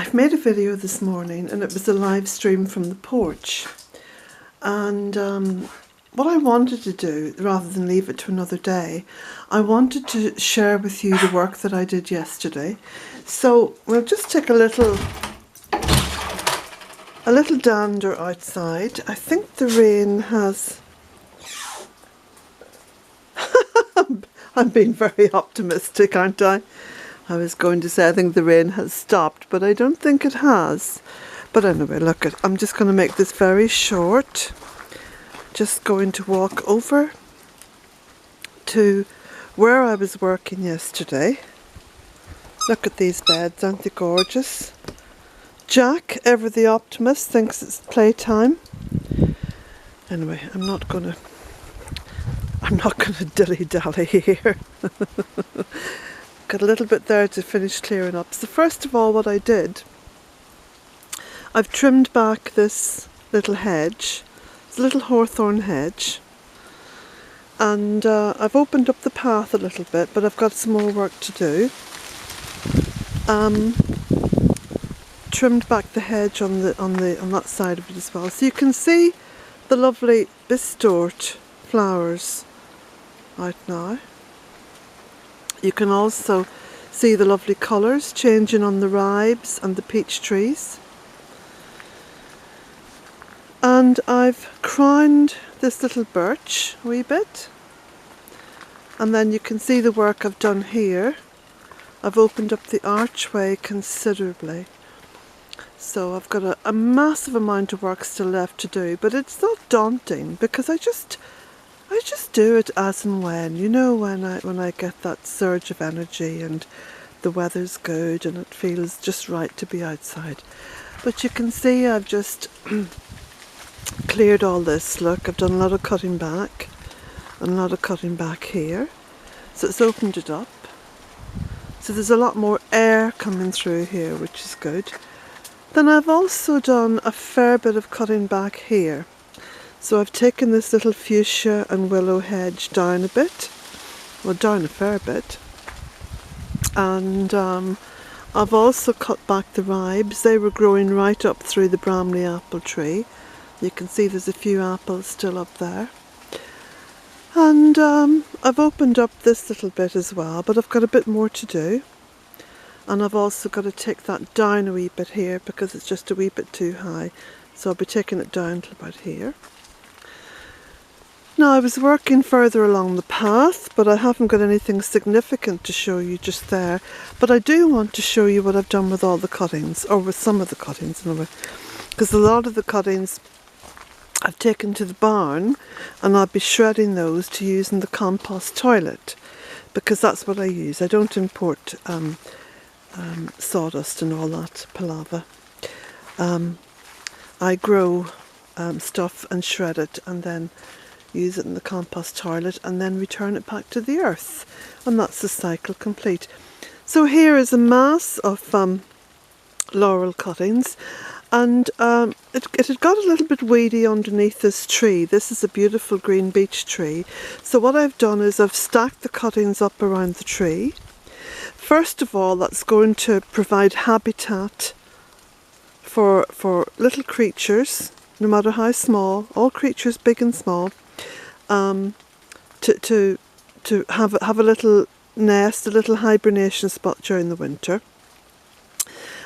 I've made a video this morning and it was a live stream from the porch, and what I wanted to do, rather than leave it to another day, I wanted to share with you the work that I did yesterday. So we'll just take a little dander outside. I think the rain has I'm being very optimistic, aren't I? I was going to say I think the rain has stopped, but I don't think it has. But anyway, look, I'm just going to make this very short. Just going to walk over to where I was working yesterday. Look at these beds, aren't they gorgeous? Jack, ever the optimist, thinks it's playtime. Anyway, I'm not gonna dilly-dally here. Got a little bit there to finish clearing up. So first of all, what I did, I've trimmed back this little hedge. It's a little hawthorn hedge. And I've opened up the path a little bit, but I've got some more work to do. Trimmed back the hedge on that side of it as well. So you can see the lovely bistort flowers out now. You can also see the lovely colours changing on the ribes and the peach trees. And I've crowned this little birch a wee bit. And then you can see the work I've done here. I've opened up the archway considerably. So I've got a massive amount of work still left to do, but it's not daunting because I just do it as and when, you know, when I get that surge of energy and the weather's good and it feels just right to be outside. But you can see I've just cleared all this. Look, I've done a lot of cutting back and a lot of cutting back here. So it's opened it up. So there's a lot more air coming through here, which is good. Then I've also done a fair bit of cutting back here. So I've taken this little fuchsia and willow hedge down a bit, well, down a fair bit, and I've also cut back the ribes. They were growing right up through the Bramley apple tree. You can see there's a few apples still up there. And I've opened up this little bit as well, but I've got a bit more to do. And I've also got to take that down a wee bit here because it's just a wee bit too high. So I'll be taking it down to about here. Now, I was working further along the path, but I haven't got anything significant to show you just there. But I do want to show you what I've done with all the cuttings, or with some of the cuttings anyway. Because a lot of the cuttings I've taken to the barn, and I'll be shredding those to use in the compost toilet. Because that's what I use. I don't import sawdust and all that palaver. I grow stuff and shred it and then use it in the compost toilet and then return it back to the earth, and that's the cycle complete. So here is a mass of laurel cuttings, and it had got a little bit weedy underneath this tree. This is a beautiful green beech tree. So what I've done is I've stacked the cuttings up around the tree. First of all, that's going to provide habitat for little creatures, no matter how small, all creatures big and small, to have a little nest, a little hibernation spot during the winter.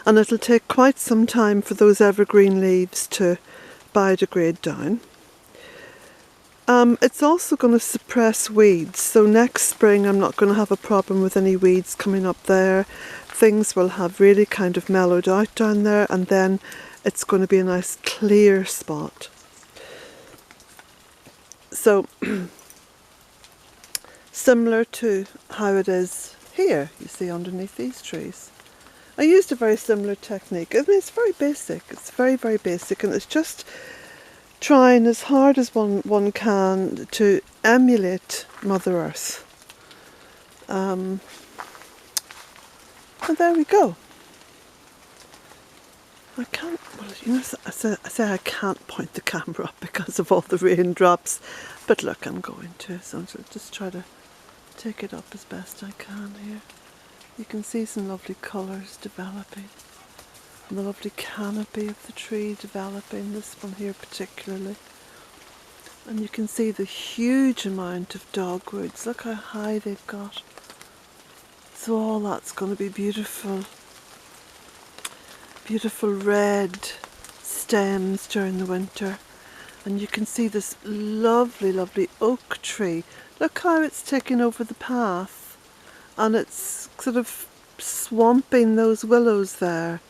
And it'll take quite some time for those evergreen leaves to biodegrade down. It's also going to suppress weeds, so next spring I'm not going to have a problem with any weeds coming up there. Things will have really kind of mellowed out down there, and then it's going to be a nice clear spot. So, similar to how it is here, you see, underneath these trees. I used a very similar technique. I mean, it's very basic. It's very, very basic, and it's just trying as hard as one can to emulate Mother Earth. And there we go. I can't, well, you know, I say I can't point the camera up because of all the raindrops, but look, I'm going to, so I'll just try to take it up as best I can here. You can see some lovely colours developing. And the lovely canopy of the tree developing, this one here particularly. And you can see the huge amount of dogwoods. Look how high they've got. So all that's going to be beautiful, beautiful red stems during the winter. And you can see this lovely, lovely oak tree. Look how it's taking over the path, and it's sort of swamping those willows there.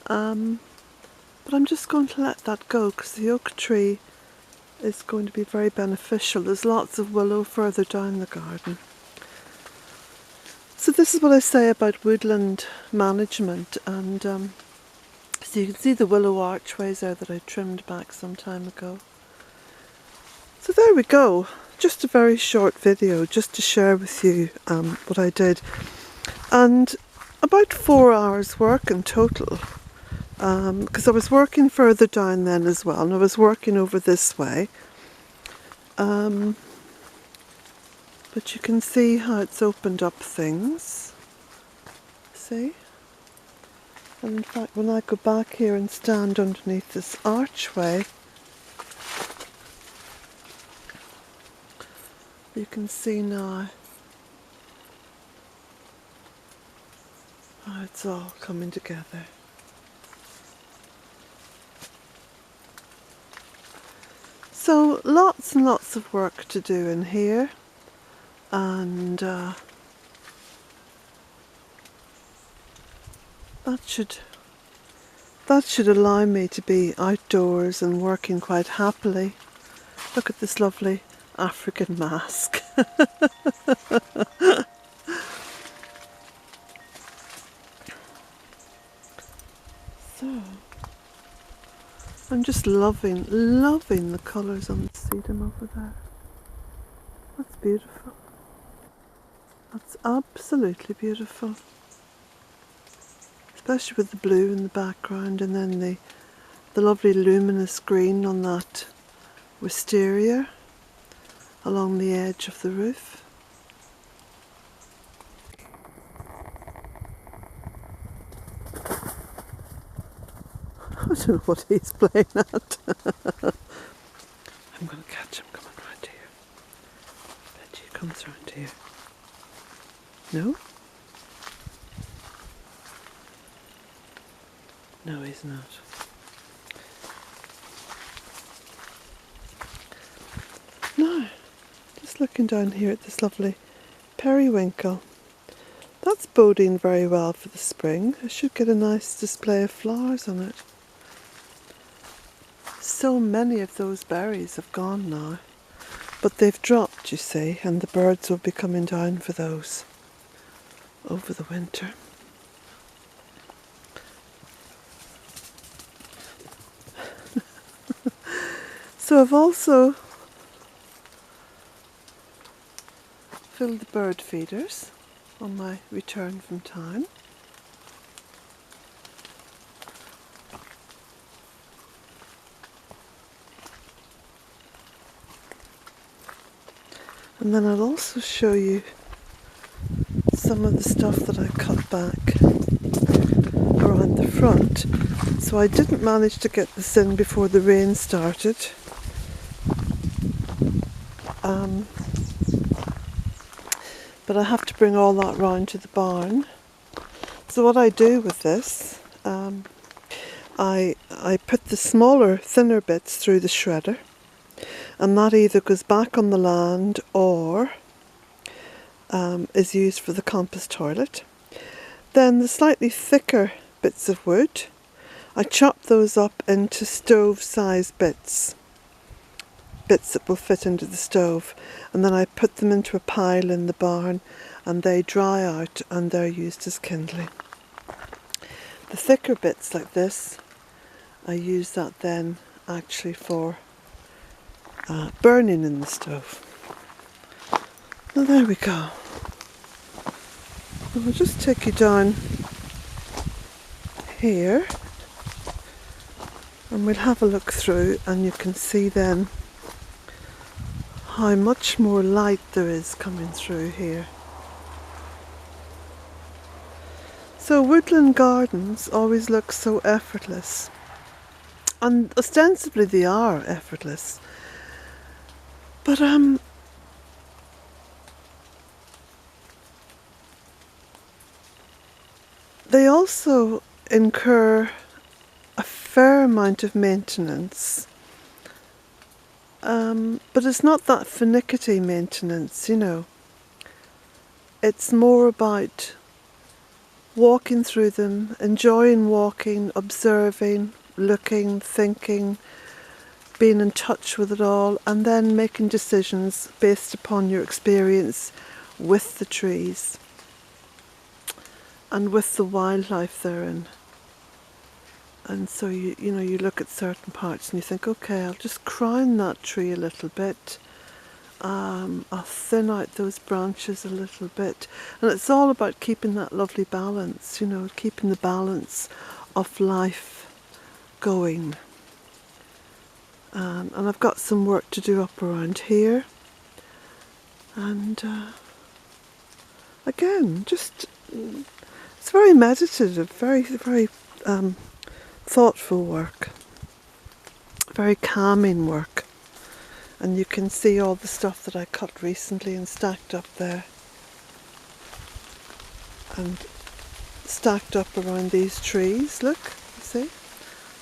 But I'm just going to let that go because the oak tree is going to be very beneficial. There's lots of willow further down the garden. So this is what I say about woodland management, and so you can see the willow archways there that I trimmed back some time ago. So there we go, just a very short video just to share with you what I did, and about 4 hours work in total, because I was working further down then as well, and I was working over this way, but you can see how it's opened up things, see? And in fact when I go back here and stand underneath this archway, you can see now how it's all coming together. So lots and lots of work to do in here, and that should allow me to be outdoors and working quite happily. Look at this lovely African mask. So I'm just loving the colours on the sedum over there. That's beautiful. That's absolutely beautiful. Especially with the blue in the background, and then the lovely luminous green on that wisteria along the edge of the roof. I don't know what he's playing at. I'm going to catch him coming round here. Bet he comes round here. No? No, he's not. No. Just looking down here at this lovely periwinkle. That's boding very well for the spring. I should get a nice display of flowers on it. So many of those berries have gone now, but they've dropped, you see, and the birds will be coming down for those over the winter. So I've also filled the bird feeders on my return from town. And then I'll also show you some of the stuff that I cut back around the front. So I didn't manage to get this in before the rain started. But I have to bring all that round to the barn. So what I do with this, I put the smaller, thinner bits through the shredder, and that either goes back on the land or is used for the compost toilet. Then the slightly thicker bits of wood, I chop those up into stove-sized bits that will fit into the stove, and then I put them into a pile in the barn, and they dry out and they're used as kindling. The thicker bits like this, I use that then actually for burning in the stove. Well, there we go. I'll just take you down here and we'll have a look through, and you can see then how much more light there is coming through here. So woodland gardens always look so effortless, and ostensibly they are effortless, but they also incur a fair amount of maintenance, but it's not that finicky maintenance, you know. It's more about walking through them, enjoying walking, observing, looking, thinking, being in touch with it all, and then making decisions based upon your experience with the trees and with the wildlife therein. And so you know, you look at certain parts and you think, okay, I'll just crown that tree a little bit. I'll thin out those branches a little bit. And it's all about keeping that lovely balance, you know, keeping the balance of life going. And I've got some work to do up around here. And again, just, it's very meditative, very, very thoughtful work, very calming work. And you can see all the stuff that I cut recently and stacked up there, and stacked up around these trees. Look, you see,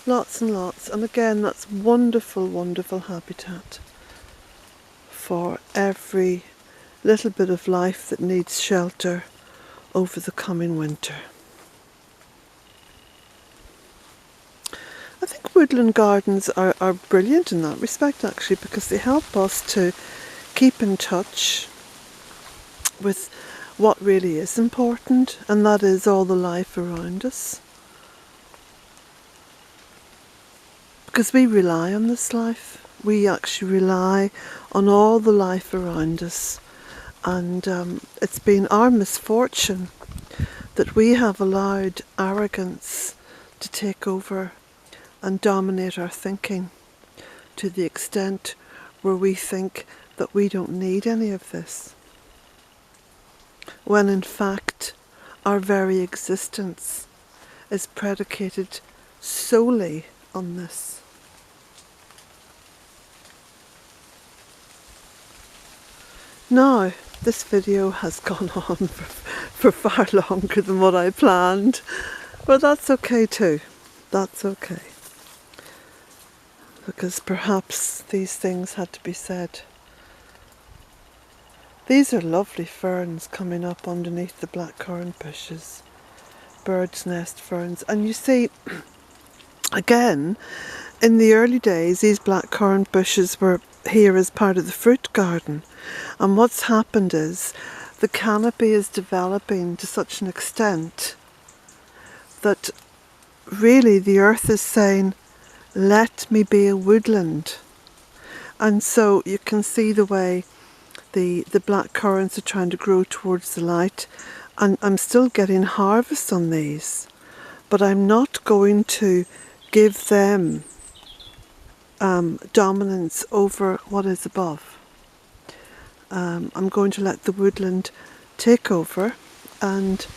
lots and lots. And again, that's wonderful, wonderful habitat for every little bit of life that needs shelter over the coming winter. I think woodland gardens are brilliant in that respect, actually, because they help us to keep in touch with what really is important, and that is all the life around us. Because we rely on this life. We actually rely on all the life around us. And it's been our misfortune that we have allowed arrogance to take over and dominate our thinking to the extent where we think that we don't need any of this, when in fact our very existence is predicated solely on this. Now, this video has gone on for far longer than what I planned, but that's okay too. That's okay. Because perhaps these things had to be said. These are lovely ferns coming up underneath the blackcurrant bushes. Bird's nest ferns. And you see, again, in the early days, these blackcurrant bushes were here as part of the fruit garden. And what's happened is the canopy is developing to such an extent that really the earth is saying, let me be a woodland. And so you can see the way the black currants are trying to grow towards the light, and I'm still getting harvest on these, but I'm not going to give them dominance over what is above. I'm going to let the woodland take over and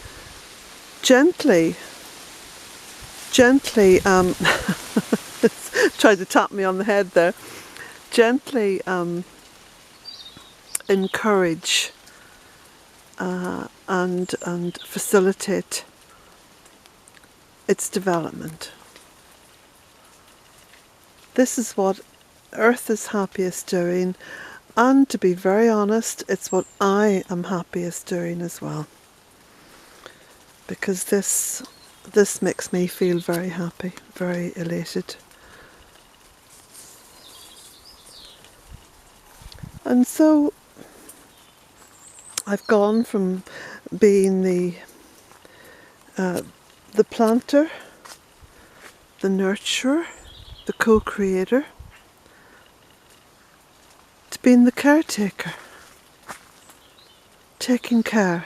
gently tried to tap me on the head there, gently encourage and facilitate its development. This is what Earth is happiest doing, and to be very honest, it's what I am happiest doing as well, because this makes me feel very happy, very elated. And so I've gone from being the planter, the nurturer, the co-creator, to being the caretaker, taking care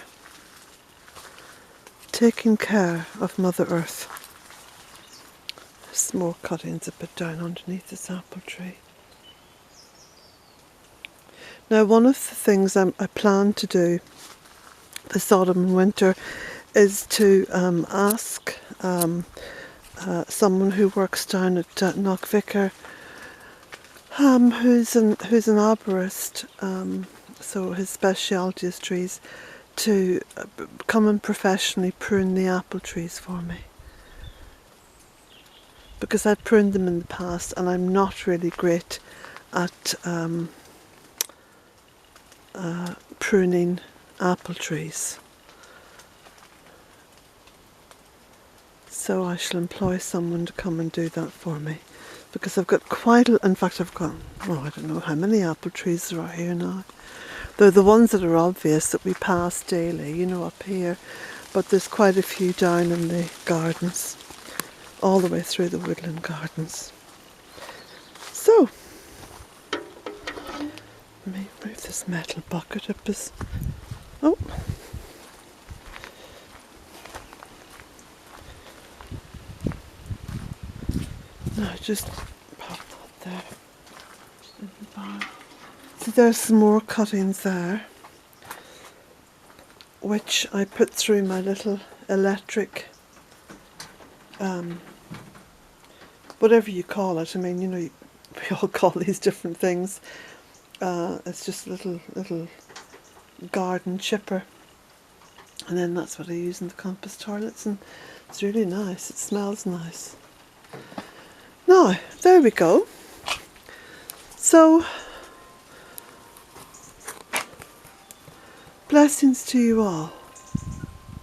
of Mother Earth. There's some more cuttings a bit down underneath this apple tree. Now, one of the things I plan to do this autumn and winter is to ask someone who works down at Knockvicar, who's an arborist, so his speciality is trees, to come and professionally prune the apple trees for me. Because I've pruned them in the past and I'm not really great at pruning apple trees. So I shall employ someone to come and do that for me. Because I've got in fact I've got, I don't know how many apple trees there are here now. They're the ones that are obvious that we pass daily, you know, up here. But there's quite a few down in the gardens, all the way through the woodland gardens. So, let me move this metal bucket up as, oh. No, just pop that there. So there's some more cuttings there, which I put through my little electric, whatever you call it. I mean, you know, we all call these different things. It's just a little garden chipper, and then that's what I use in the compost toilets, and it's really nice. It smells nice. Now, there we go. So, blessings to you all.